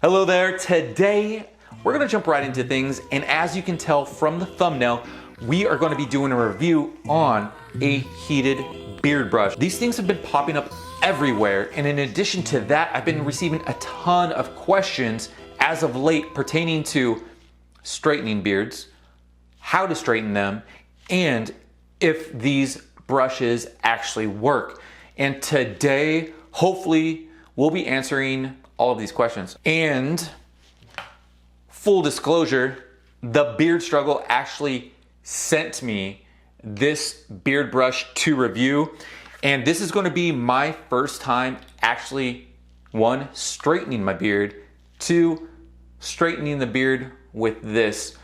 Hello there. Today we're going to jump right into things, and as you can tell from the thumbnail, we are going to be doing a review on a heated beard brush. These things have been popping up everywhere, and in addition to that, I've been receiving a ton of questions as of late pertaining to straightening beards, how to straighten them, and if these brushes actually work. And today, hopefully, we'll be answering all of these questions. And full disclosure, the Beard Struggle actually sent me this beard brush to review. And this is going to be my first time actually, one, straightening my beard, two, straightening the beard with this.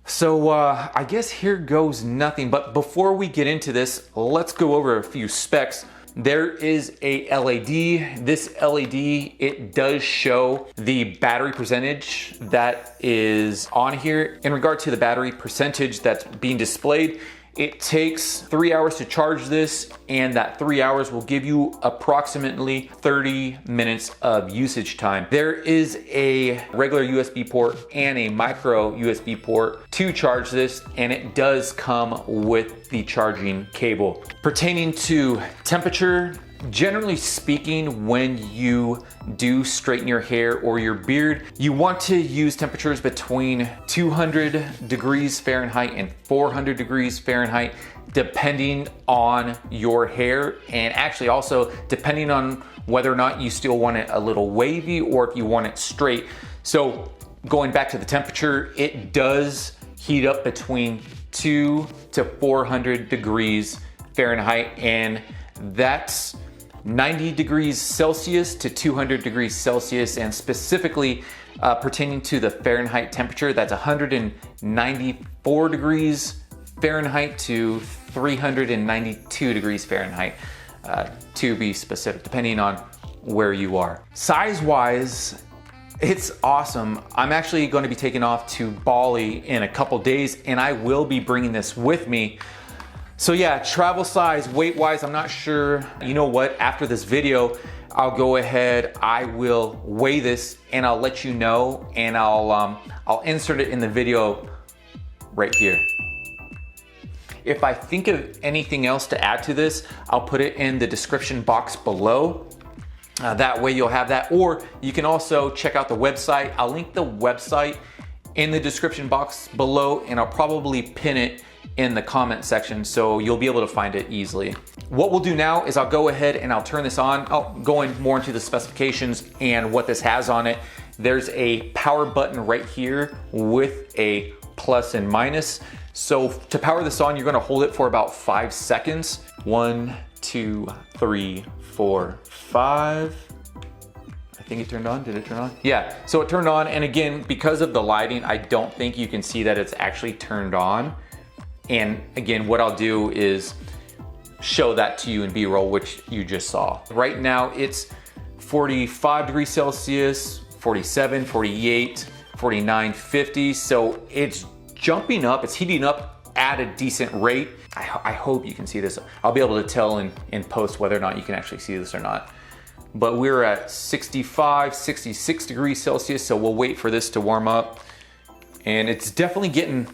So I guess here goes nothing. But before we get into this, let's go over a few specs. There is a LED. This LED, it does show the battery percentage that is on here. In regard to the battery percentage that's being displayed, it takes 3 hours to charge this, and that 3 hours will give you approximately 30 minutes of usage time. There is a regular USB port and a micro USB port to charge this, and it does come with the charging cable. Pertaining to temperature, generally speaking, when you do straighten your hair or your beard, you want to use temperatures between 200 degrees Fahrenheit and 400 degrees Fahrenheit, depending on your hair, and actually also depending on whether or not you still want it a little wavy or if you want it straight. So going back to the temperature, it does heat up between 200 to 400 degrees Fahrenheit, and that's 90 degrees Celsius to 200 degrees Celsius, and specifically pertaining to the Fahrenheit temperature, that's 194 degrees Fahrenheit to 392 degrees Fahrenheit, to be specific, depending on where you are. Size-wise, it's awesome. I'm actually going to be taking off to Bali in a couple days, and I will be bringing this with me. So yeah, travel size, weight wise, I'm not sure. You know what, after this video, I'll go ahead, I will weigh this and I'll let you know, and I'll insert it in the video right here. If I think of anything else to add to this, I'll put it in the description box below. That way you'll have that, or you can also check out the website. I'll link the website in the description box below, and I'll probably pin it in the comment section so you'll be able to find it easily. What we'll do now is I'll go ahead and I'll turn this on. I'll go in more into the specifications and what this has on it. There's a power button right here with a plus and minus. So to power this on, you're gonna hold it for about 5 seconds. 1, 2, 3, 4, 5. I think it turned on. Did it turn on? Yeah, so it turned on, and again, because of the lighting, I don't think you can see that it's actually turned on. And again, what I'll do is show that to you in B-roll, which you just saw. Right now, it's 45 degrees Celsius, 47, 48, 49, 50. So it's jumping up, it's heating up at a decent rate. I hope you can see this. I'll be able to tell in post whether or not you can actually see this or not. But we're at 65, 66 degrees Celsius, so we'll wait for this to warm up. And it's definitely getting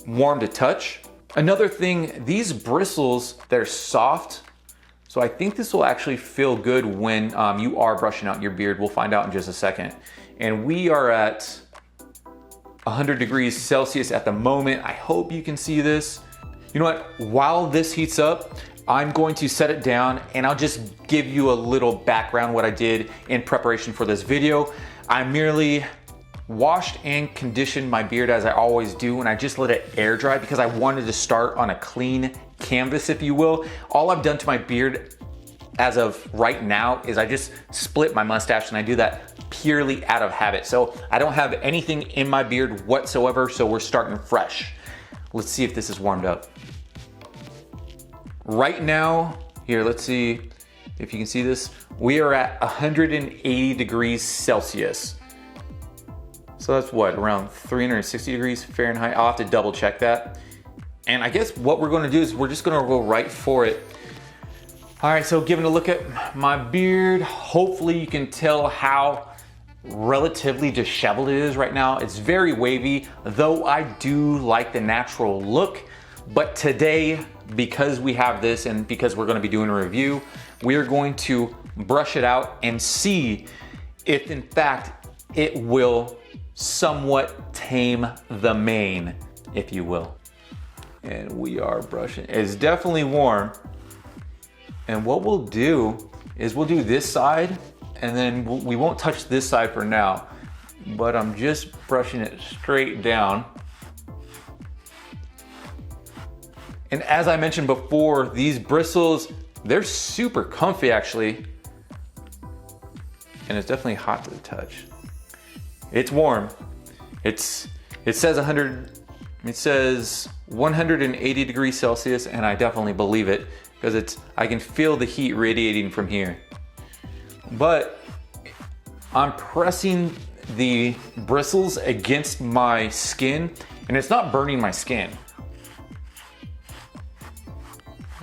warm to touch. Another thing, these bristles, they're soft, so I think this will actually feel good when you are brushing out your beard. We'll find out in just a second. And we are at 100 degrees Celsius at the moment. I hope you can see this. You know what, while this heats up, I'm going to set it down and I'll just give you a little background what I did in preparation for this video. I merely washed and conditioned my beard as I always do, and I just let it air dry because I wanted to start on a clean canvas, if you will. All I've done to my beard as of right now is I just split my mustache, and I do that purely out of habit. So I don't have anything in my beard whatsoever, so we're starting fresh. Let's see if this is warmed up. Right now, here, let's see if you can see this. We are at 180 degrees Celsius. So that's what, around 360 degrees Fahrenheit. I'll have to double check that. And I guess what we're gonna do is we're just gonna go right for it. All right, so giving a look at my beard, hopefully you can tell how relatively disheveled it is right now. It's very wavy, though I do like the natural look. But today, because we have this and because we're gonna be doing a review, we are going to brush it out and see if in fact it will somewhat tame the mane, if you will. And we are brushing. It's definitely warm. And what we'll do is we'll do this side, and then we won't touch this side for now, but I'm just brushing it straight down. And as I mentioned before, these bristles, they're super comfy actually. And it's definitely hot to the touch. It's warm. It says 180 degrees Celsius, and I definitely believe it because I can feel the heat radiating from here. But I'm pressing the bristles against my skin, and it's not burning my skin.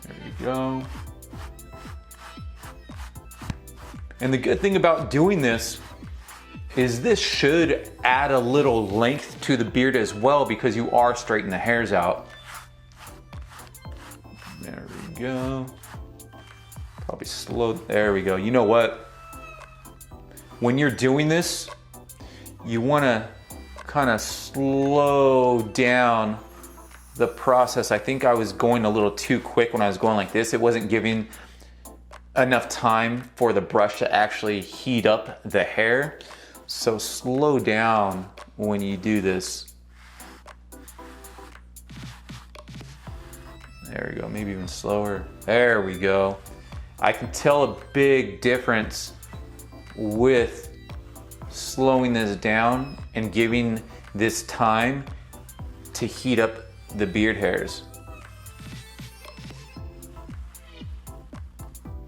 There we go. And the good thing about doing this is this should add a little length to the beard as well, because you are straightening the hairs out. There we go. Probably slow, there we go. You know what? When you're doing this, you wanna kind of slow down the process. I think I was going a little too quick when I was going like this. It wasn't giving enough time for the brush to actually heat up the hair. So slow down when you do this. There we go, maybe even slower. There we go. I can tell a big difference with slowing this down and giving this time to heat up the beard hairs.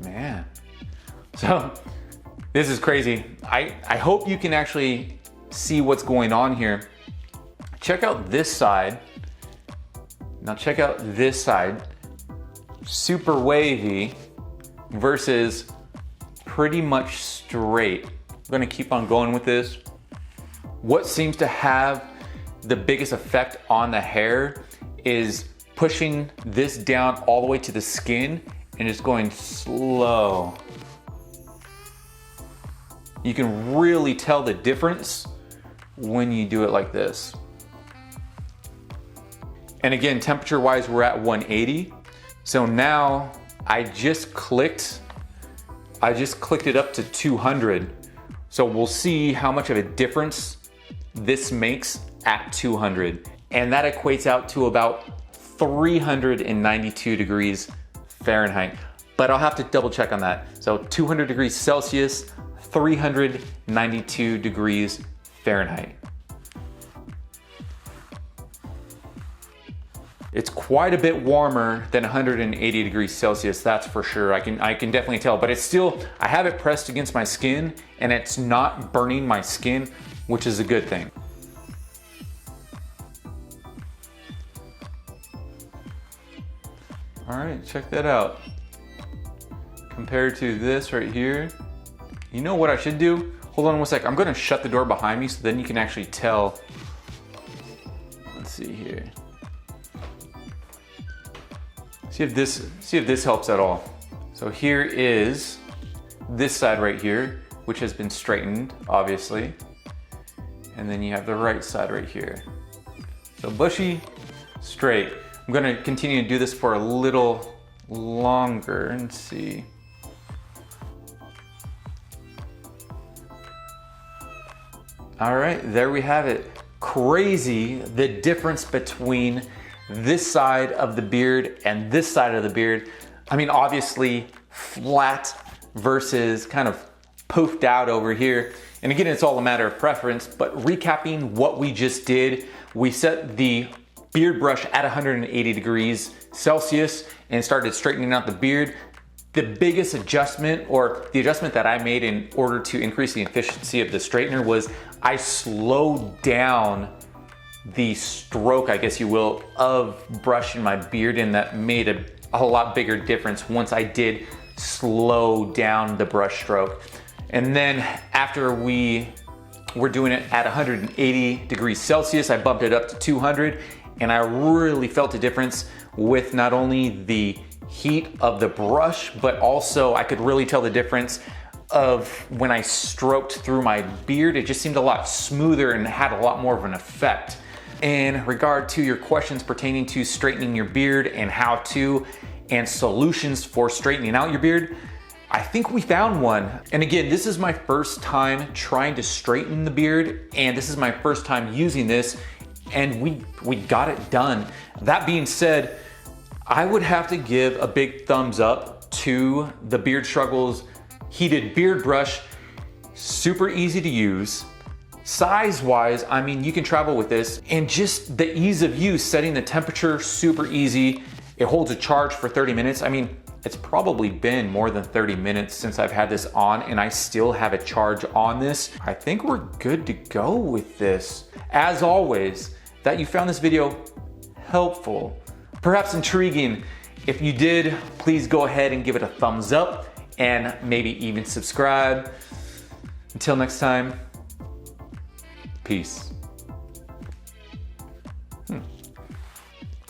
Man, so this is crazy. I hope you can actually see what's going on here. Check out this side. Now check out this side. Super wavy versus pretty much straight. I'm gonna keep on going with this. What seems to have the biggest effect on the hair is pushing this down all the way to the skin and just going slow. You can really tell the difference when you do it like this. And again, temperature wise, we're at 180. So now I just clicked it up to 200. So we'll see how much of a difference this makes at 200. And that equates out to about 392 degrees Fahrenheit. But I'll have to double check on that. So 200 degrees Celsius, 392 degrees Fahrenheit. It's quite a bit warmer than 180 degrees Celsius, that's for sure. I can definitely tell, but it's still, I have it pressed against my skin and it's not burning my skin, which is a good thing. All right, check that out. Compared to this right here, you know what I should do? Hold on one sec, I'm gonna shut the door behind me so then you can actually tell. Let's see here. See if this helps at all. So here is this side right here, which has been straightened, obviously. And then you have the right side right here. So bushy, straight. I'm gonna continue to do this for a little longer and see. All right, there we have it. Crazy the difference between this side of the beard and this side of the beard. I mean, obviously flat versus kind of poofed out over here. And again, it's all a matter of preference, but recapping what we just did, we set the beard brush at 180 degrees Celsius and started straightening out the beard. The biggest adjustment, or the adjustment that I made in order to increase the efficiency of the straightener, was I slowed down the stroke, I guess you will, of brushing my beard, and that made a lot bigger difference once I did slow down the brush stroke. And then after we we're doing it at 180 degrees Celsius. I bumped it up to 200, and I really felt a difference with not only the heat of the brush, but also I could really tell the difference of when I stroked through my beard. It just seemed a lot smoother and had a lot more of an effect. In regard to your questions pertaining to straightening your beard and how to, and solutions for straightening out your beard, I think we found one. And again, this is my first time trying to straighten the beard, and this is my first time using this, and we got it done. That being said, I would have to give a big thumbs up to the Beard Struggles heated beard brush. Super easy to use. Size-wise, I mean, you can travel with this, and just the ease of use, setting the temperature, super easy. It holds a charge for 30 minutes. I mean, it's probably been more than 30 minutes since I've had this on, and I still have a charge on this. I think we're good to go with this. As always, that you found this video helpful, perhaps intriguing. If you did, please go ahead and give it a thumbs up and maybe even subscribe. Until next time, peace. I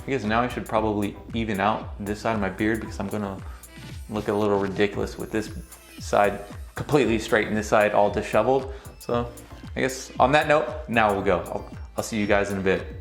guess now I should probably even out this side of my beard, because I'm gonna look a little ridiculous with this side completely straight and this side all disheveled. So I guess on that note, now we'll go. I'll see you guys in a bit.